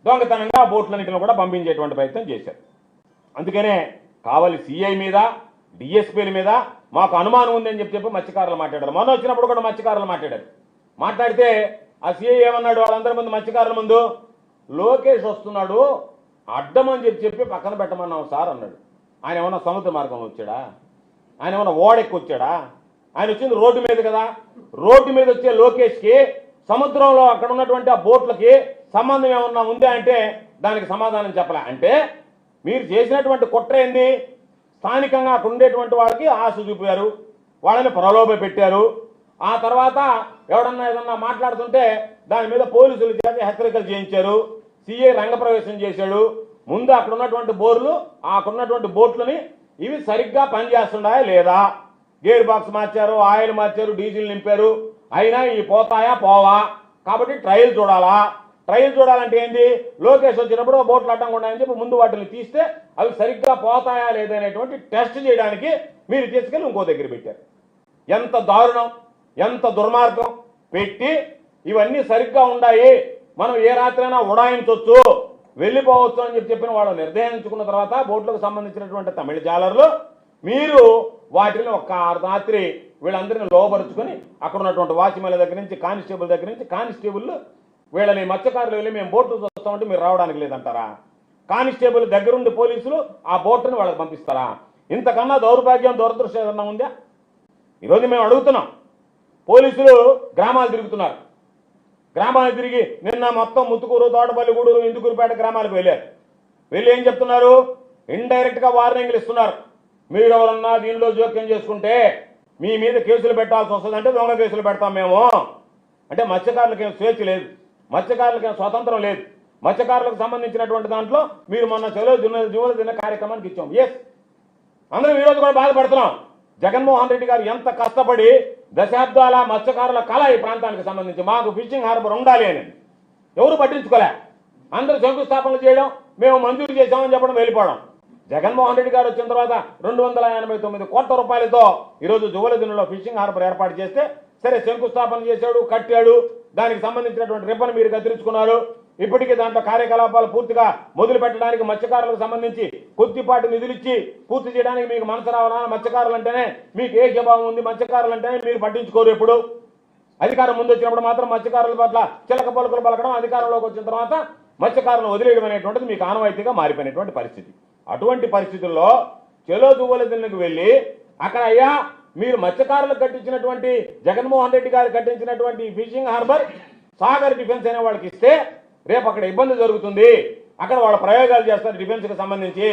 దొంగతనంగా ఆ బోట్లన్నింటిని కూడా పంపించేటువంటి ప్రయత్నం చేశారు. అందుకనే కావలి సిఐ మీద డిఎస్పీల మీద మాకు అనుమానం ఉందని చెప్పి మత్స్యకారులు మాట్లాడారు. మొన్న వచ్చినప్పుడు కూడా మత్స్యకారులు మాట్లాడారు. మాట్లాడితే ఆ సిఐ ఏమన్నాడు వాళ్ళందరి ముందు, మత్స్యకారుల ముందు, లోకేష్ వస్తున్నాడు అడ్డం అని చెప్పి పక్కన పెట్టమన్నాం సార్ అన్నాడు. ఆయన ఏమన్నా సముద్ర మార్గంలో వచ్చాడా? ఆయన ఏమన్నా ఓడెక్కి వచ్చాడా? ఆయన వచ్చింది రోడ్డు మీద కదా. రోడ్డు మీద వచ్చే లోకేష్కి సముద్రంలో అక్కడ ఉన్నటువంటి ఆ బోట్లకి సంబంధం ఏమన్నా ఉందా అంటే దానికి సమాధానం చెప్పలే. అంటే మీరు చేసినటువంటి కుట్ర ఏంది? స్థానికంగా అక్కడ ఉండేటువంటి వాళ్ళకి ఆశ చూపారు, వాళ్ళని ప్రలోభ పెట్టారు. ఆ తర్వాత ఎవడన్నా ఏదన్నా మాట్లాడుతుంటే దాని మీద పోలీసులు చేత హెచ్చరికలు చేయించారు. సిఐ రంగప్రవేశం చేశాడు. ముందు అక్కడ ఉన్నటువంటి బోర్లు, అక్కడ ఉన్నటువంటి బోట్లని ఇవి సరిగ్గా పనిచేస్తున్నాయా లేదా, గేర్ బాక్స్ మార్చారు, ఆయిల్ మార్చారు, డీజిల్ నింపారు, అయినా ఇవి పోతాయా పోవా, కాబట్టి ట్రయల్ చూడాలా. ట్రయల్ చూడాలంటే ఏంటి? లోకేష్ వచ్చినప్పుడు బోట్లు అడ్డంగా ఉన్నాయని చెప్పి ముందు వాటిని తీస్తే అవి సరిగ్గా పోతాయా లేదనేటువంటి టెస్ట్ చేయడానికి మీరు తీసుకెళ్ళి ఇంకో దగ్గర పెట్టారు. ఎంత దారుణం, ఎంత దుర్మార్గం పెట్టి ఇవన్నీ సరిగ్గా ఉన్నాయి, మనం ఏ రాత్రైనా ఉడాయించవచ్చు, వెళ్ళిపోవచ్చు అని చెప్పిన వాళ్ళు నిర్ణయించుకున్న తర్వాత బోట్లకు సంబంధించినటువంటి తమిళ జాలర్లు మీరు వాటిని ఒక్క రాత్రి వీళ్ళందరినీ లోపరుచుకొని అక్కడ ఉన్నటువంటి వాచ్మెన్ల దగ్గర నుంచి కానిస్టేబుల్ దగ్గర నుంచి కానిస్టేబుల్ వీళ్ళని మత్స్యకారులు వెళ్ళి మేము బోట్లు చూస్తామంటే మీరు రావడానికి లేదంటారా? కానిస్టేబుల్ దగ్గరుండి పోలీసులు ఆ బోట్ని వాళ్ళకి పంపిస్తారా? ఇంతకన్నా దౌర్భాగ్యం, దురదృష్టం ఏదన్నా ఉందా? ఈరోజు మేము అడుగుతున్నాం. పోలీసులు గ్రామాలు తిరుగుతున్నారు. గ్రామాలు తిరిగి నిన్న మొత్తం ముత్తుకూరు, తోటపల్లి, గూడూరు, ఇందుకూరుపేట గ్రామాలకు వెళ్ళారు. వెళ్ళి ఏం చెప్తున్నారు? ఇండైరెక్ట్గా వార్నింగ్లు ఇస్తున్నారు. మీరు ఎవరన్నా దీనిలో జోక్యం చేసుకుంటే మీ మీద కేసులు పెట్టాల్సి వస్తుందంటే దొంగ కేసులు పెడతాం మేము. అంటే మత్స్యకారులకి స్వేచ్ఛ లేదు, మత్స్యకారులకి స్వతంత్రం లేదు. మత్స్యకారులకు సంబంధించినటువంటి దాంట్లో మీరు మొన్న జువల దిన కార్యక్రమానికి ఇచ్చాం. ఎస్, అందరం ఈరోజు కూడా బాధపడుతున్నాం. జగన్మోహన్ రెడ్డి గారు ఎంత కష్టపడి దశాబ్దాల మత్స్యకారుల కళ ఈ ప్రాంతానికి సంబంధించి మాకు ఫిషింగ్ హార్బర్ ఉండాలి అని ఎవరు పట్టించుకోలే. అందరూ శంకుస్థాపనలు చేయడం, మేము మంజూరు చేశామని చెప్పడం, వెళ్ళిపోవడం. జగన్మోహన్ రెడ్డి గారు వచ్చిన తర్వాత 289 కోట్ల రూపాయలతో ఈరోజు జువలదిన్నలో ఫిషింగ్ హార్బర్ ఏర్పాటు చేస్తే సరే శంకుస్థాపన చేశాడు, కట్టాడు, దానికి సంబంధించినటువంటి రిబ్బన్ మీరు కత్తిరించుకున్నారు. ఇప్పటికీ దాంట్లో కార్యకలాపాలు పూర్తిగా మొదలు పెట్టడానికి మత్స్యకారులకు సంబంధించి కొద్దిపాటి నిధులిచ్చి పూర్తి చేయడానికి మీకు మనసు రావాలా? మత్స్యకారులు అంటేనే మీకు ఏ స్వభావం ఉంది? మత్స్యకారులు అంటేనే మీరు పట్టించుకోరు. ఎప్పుడు అధికారం ముందు వచ్చినప్పుడు మాత్రం మత్స్యకారుల పట్ల చిలక పలుకులు పలకడం, అధికారంలోకి వచ్చిన తర్వాత మత్స్యకారులను వదిలేయడం అనేటువంటిది మీకు ఆనవాయితీగా మారిపోయినటువంటి పరిస్థితి. అటువంటి పరిస్థితుల్లో చెలో జువలదిన్నకు వెళ్ళి అక్కడ అయ్యా మీరు మత్స్యకారులకు కట్టించినటువంటి జగన్మోహన్ రెడ్డి గారు కట్టించినటువంటి ఫిషింగ్ హార్బర్ సాగర్ డిఫెన్స్ అనే వాళ్ళకి ఇస్తే రేపు అక్కడ ఇబ్బంది జరుగుతుంది, అక్కడ వాళ్ళ ప్రయోగాలు చేస్తారు డిఫెన్స్కి సంబంధించి,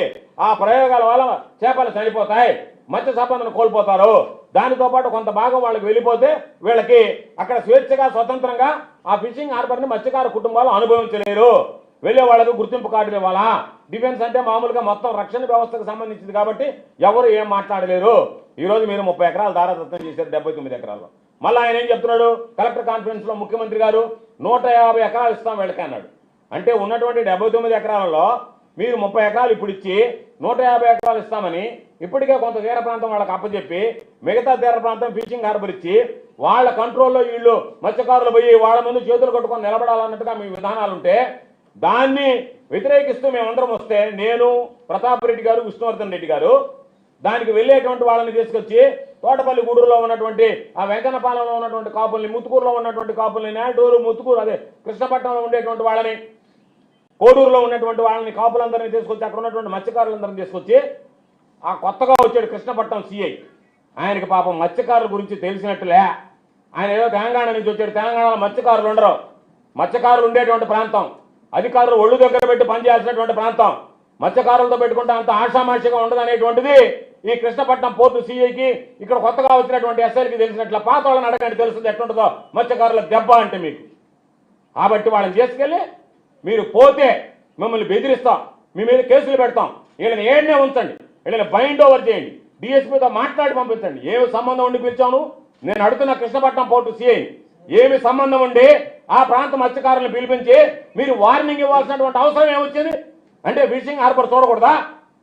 ఆ ప్రయోగాల వల్ల చేపలు చనిపోతాయి, మత్స్య సంపదను కోల్పోతారు, దానితో పాటు కొంత భాగం వాళ్ళకి వెళ్ళిపోతే వీళ్ళకి అక్కడ స్వేచ్ఛగా స్వతంత్రంగా ఆ ఫిషింగ్ హార్బర్ని మత్స్యకార కుటుంబాలు అనుభవించలేరు, వెళ్ళే వాళ్ళకు గుర్తింపు కార్డులు ఇవ్వాలా. డిఫెన్స్ అంటే మామూలుగా మొత్తం రక్షణ వ్యవస్థకు సంబంధించింది కాబట్టి ఎవరు ఏం మాట్లాడలేరు. ఈరోజు మీరు 30 ఎకరాలు దారాదత్తం చేశారు 79 ఎకరాల్లో. మళ్ళీ ఆయన ఏం చెప్తున్నాడు? కలెక్టర్ కాన్ఫరెన్స్లో ముఖ్యమంత్రి గారు 150 ఎకరాలు ఇస్తాం వీళ్ళకి అన్నాడు. అంటే ఉన్నటువంటి 79 ఎకరాలలో మీరు 30 ఎకరాలు ఇప్పుడు ఇచ్చి 150 ఎకరాలు ఇస్తామని ఇప్పటికే కొంత తీర ప్రాంతం వాళ్ళకి అప్పచెప్పి మిగతా తీర ప్రాంతం ఫిషింగ్ హార్బర్ ఇచ్చి వాళ్ళ కంట్రోల్లో వీళ్ళు మత్స్యకారులు పోయి వాళ్ళ ముందు చేతులు కట్టుకొని నిలబడాలన్నట్టుగా మీ విధానాలుంటే దాన్ని వ్యతిరేకిస్తూ మేమందరం వస్తే నేను, ప్రతాప్ రెడ్డి గారు, విష్ణువర్ధన్ రెడ్డి గారు దానికి వెళ్ళేటువంటి వాళ్ళని తీసుకొచ్చి తోటపల్లి, గూడూరులో ఉన్నటువంటి ఆ వెంకన్నపాలెంలో ఉన్నటువంటి కాపుల్ని, ముత్తుకూరులో ఉన్నటువంటి కాపుల్ని, నేటూరు, ముత్తుకూరు అదే కృష్ణపట్నంలో ఉండేటువంటి వాళ్ళని, కోడూరులో ఉన్నటువంటి వాళ్ళని, కాపులందరినీ తీసుకొచ్చి అక్కడ ఉన్నటువంటి మత్స్యకారులందరినీ తీసుకొచ్చి ఆ కొత్తగా వచ్చాడు కృష్ణపట్నం సిఐ. ఆయనకి పాపం మత్స్యకారుల గురించి తెలిసినట్టులే. ఆయన ఏదో తెలంగాణ నుంచి వచ్చాడు. తెలంగాణలో మత్స్యకారులు ఉండరు. మత్స్యకారులు ఉండేటువంటి ప్రాంతం, అధికారులు ఒళ్ళు దగ్గర పెట్టి పనిచేయాల్సినటువంటి ప్రాంతం. మత్స్యకారులతో పెట్టుకుంటే అంత ఆషామాషిగా ఉండదు అనేటువంటిది ఈ కృష్ణపట్నం పోర్టు సిఐకి, ఇక్కడ కొత్తగా వచ్చినటువంటి ఎస్ఐలకి తెలిసినట్ల. పాత వాళ్ళని అడగండి, తెలుస్తుంది ఎట్లుంటుందో మత్స్యకారుల దెబ్బ అంటే మీకు. కాబట్టి వాళ్ళని చేసుకెళ్ళి మీరు పోతే మిమ్మల్ని బెదిరిస్తాం, మీ మీద కేసులు పెడతాం, వీళ్ళని ఏడనే ఉంచండి, వీళ్ళని బైండ్ ఓవర్ చేయండి, డిఎస్పీతో మాట్లాడి పంపించండి. ఏమి సంబంధం ఉండి పిలిచాను? నేను అడుగుతున్న కృష్ణపట్నం పోర్టు సిఐ ఏమి సంబంధం ఉండి ఆ ప్రాంత మత్స్యకారులను పిలిపించి మీరు వార్నింగ్ ఇవ్వాల్సినటువంటి అవసరం ఏమొచ్చింది? అంటే ఫిషింగ్ హార్బర్ చూడకూడదా?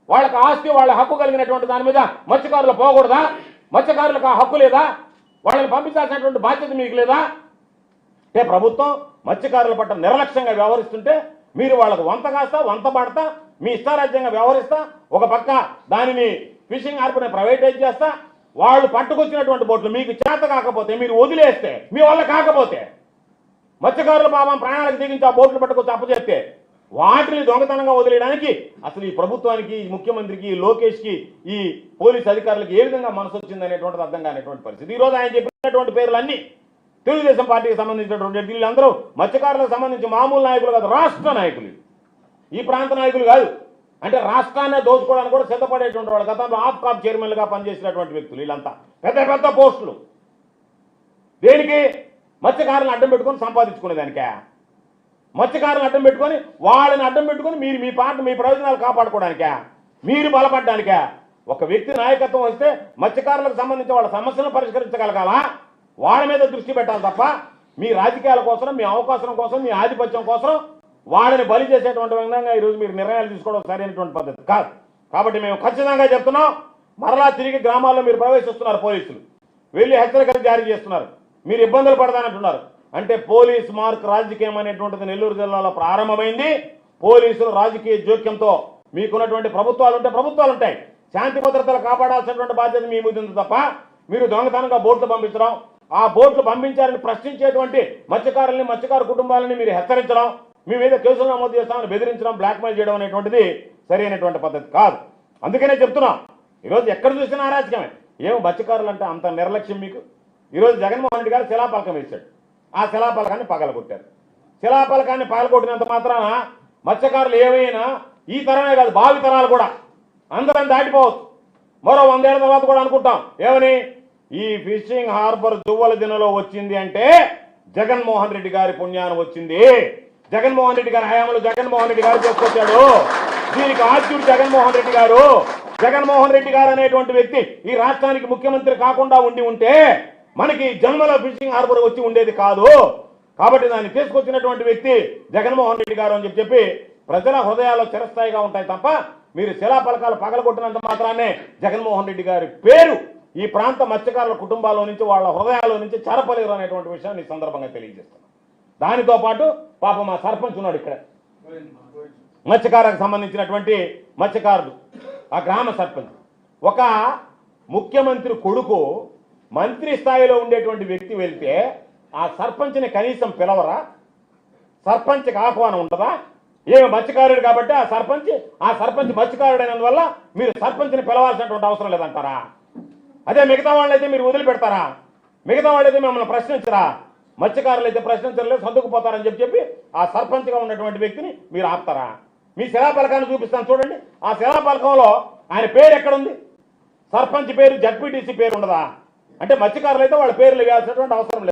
వాళ్ళకి ఆస్తి, వాళ్ళ హక్కు కలిగినటువంటి దాని మీద మత్స్యకారులు పోకూడదా? మత్స్యకారులకు ఆ హక్కు లేదా? వాళ్ళని పంపించాల్సినటువంటి బాధ్యత మీకు లేదా? అంటే ప్రభుత్వం మత్స్యకారుల పట్ల నిర్లక్ష్యంగా వ్యవహరిస్తుంటే మీరు వాళ్ళకు వంత కాస్తా వంత పడతా మీ ఇష్టారాజ్యంగా వ్యవహరిస్తా ఒక పక్క దానిని ఫిషింగ్ హార్బర్ని ప్రైవేటైజ్ చేస్తా వాళ్ళు పట్టుకొచ్చినటువంటి బోట్లు మీకు చేత కాకపోతే మీరు వదిలేస్తే మీ వల్ల కాకపోతే మత్స్యకారుల పాపం ప్రాణాలకు దిగించి ఆ బోట్లు పట్టుకొచ్చి అప్పచెప్తే వాటిని దొంగతనంగా వదిలేయడానికి అసలు ఈ ప్రభుత్వానికి ఈ ముఖ్యమంత్రికి ఈ లోకేష్కి ఈ పోలీస్ అధికారులకు ఏ విధంగా మనసు వచ్చింది అనేటువంటిది అర్థం కానిటువంటి పరిస్థితి. ఈరోజు ఆయన చెప్పినటువంటి పేర్లన్నీ తెలుగుదేశం పార్టీకి సంబంధించినటువంటి వీళ్ళందరూ మత్స్యకారులకు సంబంధించి మామూలు నాయకులు కాదు, రాష్ట్ర నాయకులు, ఈ ప్రాంత నాయకులు కాదు. అంటే రాష్ట్రాన్ని దోచుకోవడానికి కూడా సిద్ధపడేటువంటి వాళ్ళు గతంలో ఆప్కాప్ చైర్మన్లుగా పనిచేసినటువంటి వ్యక్తులు వీళ్ళంతా పెద్ద పెద్ద పోస్టులు. దేనికి? మత్స్యకారులను అడ్డం పెట్టుకొని సంపాదించుకునేదానికే. మత్స్యకారులను అడ్డం పెట్టుకొని వాళ్ళని అడ్డం పెట్టుకొని మీరు మీ పార్టీ మీ ప్రయోజనాలు కాపాడుకోవడానికే, మీరు బలపడడానికే. ఒక వ్యక్తి నాయకత్వం వస్తే మత్స్యకారులకు సంబంధించి వాళ్ళ సమస్యలను పరిష్కరించగలగాలా, వాళ్ళ మీద దృష్టి పెట్టాలి తప్ప మీ రాజకీయాల కోసం మీ అవకాశం కోసం మీ ఆధిపత్యం కోసం వాళ్ళని బలి చేసేటువంటి విధంగా ఈరోజు మీరు నిర్ణయాలు తీసుకోవడం సరైనటువంటి పద్ధతి కాదు. కాబట్టి మేము ఖచ్చితంగా చెప్తున్నాం, మరలా తిరిగి గ్రామాల్లో మీరు ప్రవేశిస్తున్నారు, పోలీసులు వెళ్ళి హెచ్చరికలు జారీ చేస్తున్నారు, మీరు ఇబ్బందులు పడతానంటున్నారు. అంటే పోలీస్ మార్క్ రాజకీయం అనేటువంటిది నెల్లూరు జిల్లాలో ప్రారంభమైంది. పోలీసులు రాజకీయ జోక్యంతో మీకున్నటువంటి ప్రభుత్వాలు ఉంటే ప్రభుత్వాలు ఉంటాయి, శాంతి భద్రతలు కాపాడాల్సినటువంటి బాధ్యత మీ మీద ఉంది తప్ప మీరు దొంగతనంగా బోట్లు పంపించడం, ఆ బోట్లు పంపించాలని ప్రశ్నించేటువంటి మత్స్యకారుల్ని మత్స్యకారు కుటుంబాలని మీరు హెచ్చరించడం, మీ మీద కేసులు నమోదు చేస్తామని బెదిరించడం, బ్లాక్మెయిల్ చేయడం అనేటువంటిది సరైనటువంటి పద్ధతి కాదు. అందుకనే చెప్తున్నాం, ఈరోజు ఎక్కడ చూసినా అరాచకమే. ఏమో మత్స్యకారులు అంటే అంత నిర్లక్ష్యం మీకు. ఈరోజు జగన్మోహన్ రెడ్డి గారు శిలాపలకం వేశాడు, ఆ శిలాపలకాన్ని పగలగొట్టారు. శిలాపలకాన్ని పగలగొట్టినంత మాత్రాన మత్స్యకారులు ఏమైనా ఈ తరమే కాదు భావి తరాలు కూడా అందరం దాటిపోవచ్చు. మరో 100 ఏళ్ల తర్వాత కూడా అనుకుంటాం ఏమని, ఈ ఫిషింగ్ హార్బర్ దువ్వల దినలో వచ్చింది అంటే జగన్మోహన్ రెడ్డి గారి పుణ్యాన్ని వచ్చింది, జగన్మోహన్ రెడ్డి గారి హయాంలో జగన్మోహన్ రెడ్డి గారు చేసుకొచ్చాడు, దీనికి ఆద్యుడు జగన్మోహన్ రెడ్డి గారు. జగన్మోహన్ రెడ్డి గారు అనేటువంటి వ్యక్తి ఈ రాష్ట్రానికి ముఖ్యమంత్రి కాకుండా ఉంటే మనకి జన్మలో ఫిషింగ్ హార్బర్ వచ్చి ఉండేది కాదు. కాబట్టి దాన్ని తీసుకొచ్చినటువంటి వ్యక్తి జగన్మోహన్ రెడ్డి గారు అని చెప్పి ప్రజల హృదయాల్లో చిరస్థాయిగా ఉంటాయి తప్ప మీరు శిలాపలకాలు పగలగొట్టినంత మాత్రాన్నే జగన్మోహన్ రెడ్డి గారి పేరు ఈ ప్రాంత మత్స్యకారుల కుటుంబాల్లో నుంచి వాళ్ళ హృదయాల్లో నుంచి చెరపలేరు అనేటువంటి విషయాన్ని ఈ సందర్భంగా తెలియజేస్తున్నాం. దానితో పాటు పాపం మా సర్పంచ్ ఉన్నాడు ఇక్కడ, మత్స్యకారులకు సంబంధించినటువంటి మత్స్యకారుడు, ఆ గ్రామ సర్పంచ్. ఒక ముఖ్యమంత్రి కొడుకు మంత్రి స్థాయిలో ఉండేటువంటి వ్యక్తి వెళ్తే ఆ సర్పంచ్ని కనీసం పిలవరా? సర్పంచ్కి ఆహ్వానం ఉంటుందా? ఏమి మత్స్యకారుడు కాబట్టి ఆ సర్పంచ్ మత్స్యకారుడైనందువల్ల మీరు సర్పంచ్ని పిలవాల్సినటువంటి అవసరం లేదంటారా? అదే మిగతా వాళ్ళైతే మీరు వదిలిపెడతారా? మిగతా వాళ్ళైతే మిమ్మల్ని ప్రశ్నించరా? మత్స్యకారులు అయితే ప్రశ్నించలేదు, సర్దుకుపోతారని చెప్పి ఆ సర్పంచ్గా ఉన్నటువంటి వ్యక్తిని మీరు ఆపుతారా? మీ శిలాపలకాన్ని చూపిస్తాను చూడండి. ఆ శిలాపలకంలో ఆయన పేరు ఎక్కడుంది? సర్పంచ్ పేరు, జడ్పీటీసీ పేరు ఉండదా? అంటే మత్స్యకారులు అయితే వాళ్ళ పేర్లు వేయాల్సినటువంటి అవసరం లేదు.